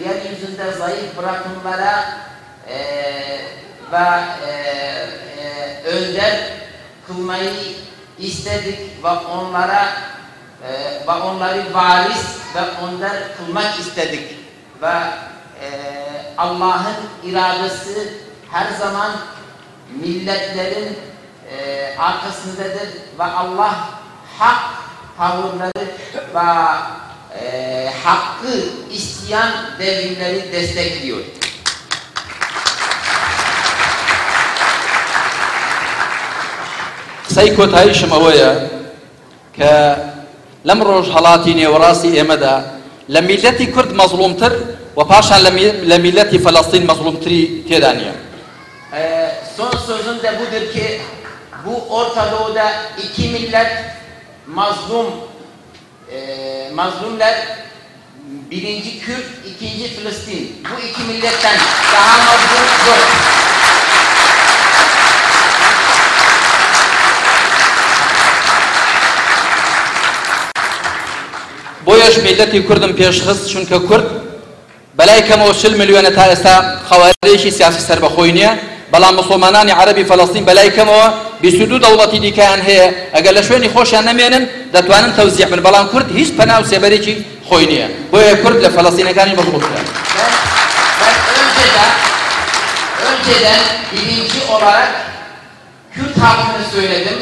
yeryüzünde zayıf bırakımlara ve önder kılmayı istedik ve onları varis ve önder kılmak istedik ve Allah'ın iradesi her zaman milletlerin arkasındadır ve Allah hak tavırları ve hakkı isteyen devrimleri destekliyor. قسەی کۆتاییشم ئەوەیە کە لەم ڕۆژهەڵاتی نێوەڕاستی ئێمەدا لە میلەتی کورد مەزڵومتر و پاشان لە میلەتی فەلەستین مەزڵومتری تێدا نییە. Son sözüm de budur ki bu Orta Doğu'da iki millet mazlumlar, birinci Kürt, ikinci Filistin. Bu iki milletten daha mazlum yok. بۆیەش میلەتی کوردم پێشخست چونکە کورد بەلای کەمەوە 40 میلیۆنە تا ئێستا خەوارێکی سیاسی سەربەخۆی نییە، بەڵام مسڵمانانی عەرەبی فەلەستین بەلای کەمەوە 22 دەوڵەتی دیکەیان هەیە، ئەگەر لە شوێنی خۆشیان نەمێنن دەتوانن تەوزیع بن، بەڵام کورد هیچ پەنا و سێبەرێکی خۆی نییە، بۆیە کورد لە فەلەستینەکانی مەزڵومترە. Önceden birinci olarak Kürt halkını söyledim.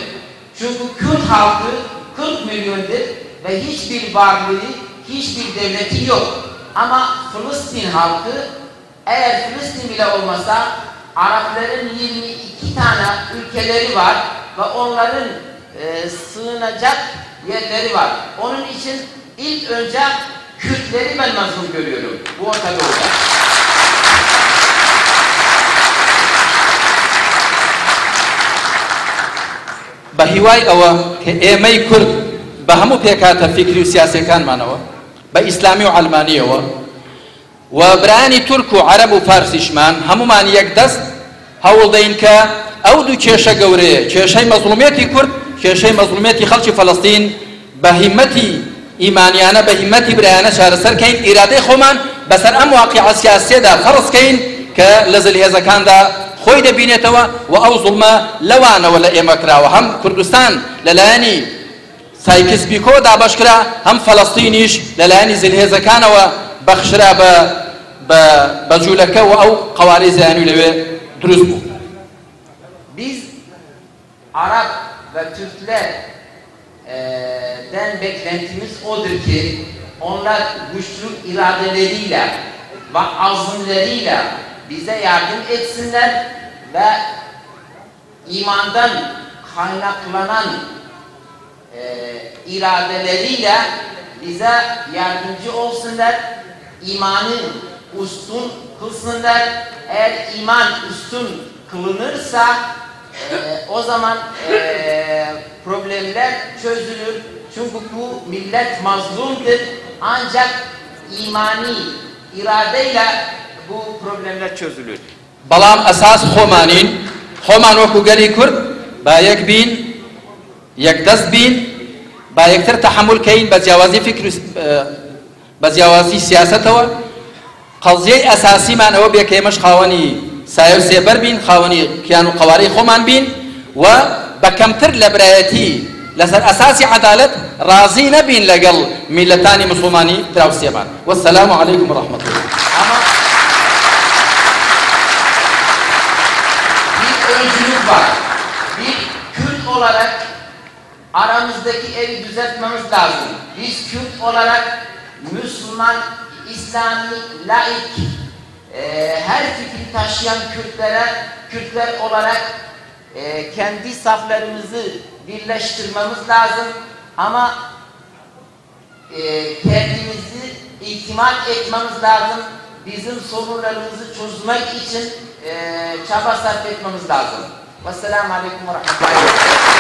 Çünkü Kürt halkı 40 milyondur ve hiçbir varlığı, hiçbir devleti yok. Ama Filistin halkı, eğer Filistin bile olmasa Arapların 22 tane ülkeleri var ve onların sığınacak yerleri var. Onun için ilk önce Kürtleri ben mazlum görüyorum bu Orta Doğu'da. بە هیوای ئەوە کە ئێمەی کورد بە هەموو پێکاتە فیکری و سیاسەکانمانەوە بە ئیسلامی و عەلمانیەوە و برایانی تورک و عەرەب و فارسیشمان هەمومان یەکدەست هەوڵ دەین کە ئەو دوو کێشە گەورەیە، کێشەی مەزڵومێتی کورد، کێشەی مەزڵومێتی خەڵکی فەلەستین بە هیمەتی ئیمانیانە، بە هیمەتی برایانە چارەسەرکەین، ئیرادەی خۆمان بەسەر ئەم واقیعە سیاسیەدا فەرزکەین کە لە زلهێزەکاندا خۆی دەبینێتەوە و ئەو زوڵمە لەوانەوە لە ئێمە کراوە، هەم کوردستان لەلایەنی سایکس پیکۆ دابەشکرا، هەم فەلەستینیش لەلایەنی زلهێزەکانەوە بەخشرا بە جوولەکە و ئەو قەوارەی زیانی لەوێ دروست بوو. Biz Arap ve Türklerden beklentimiz odur ki onlar güçlü iradeleriyle ve azimleriyle bize yardım etsinler ve imandan kaynaklanan iradeleriyle bize yardımcı olsunlar, imanı üstün kılsınlar. Eğer iman üstün kılınırsa o zaman problemler çözülür. Çünkü bu millet mazlumdur. Ancak imani iradeyle bu problemler çözülür. بەڵام ئەساس خۆمانین، خۆمان وەکو گەلی کورد با یەک بین، یەکدەست بین، با یەکتر تەحەموولکەین بە جیاوازی فکر و بە جیاوازی سیاسەتەوە. قەڵزیەی ئەساسیمان ئەوە بێ کە ئێمەش خاوەنی سایە و سێبەر بین، خاوەنی کیان و قەوارەی خۆمان بین و بە کەمتر لە برایەتی لەسەر ئەساسی عەدالەت ڕازی نەبین لەگەڵ میلەتانی موسڵمانی دراوسێمان. وەسەلام عەلەیکم وەڕەحمەتوڵڵاه. Öncülük var. Bir Kürt olarak aramızdaki evi düzeltmemiz lazım. Biz Kürt olarak Müslüman, İslami, laik, her fikri taşıyan Kürtler olarak kendi saflarımızı birleştirmemiz lazım. Ama kendimizi itimat etmemiz lazım. Bizim sorunlarımızı çözmek için çaba sarf etmemiz lazım. Vesselamu aleyküm ve rahmetullahi ve berekatuhu.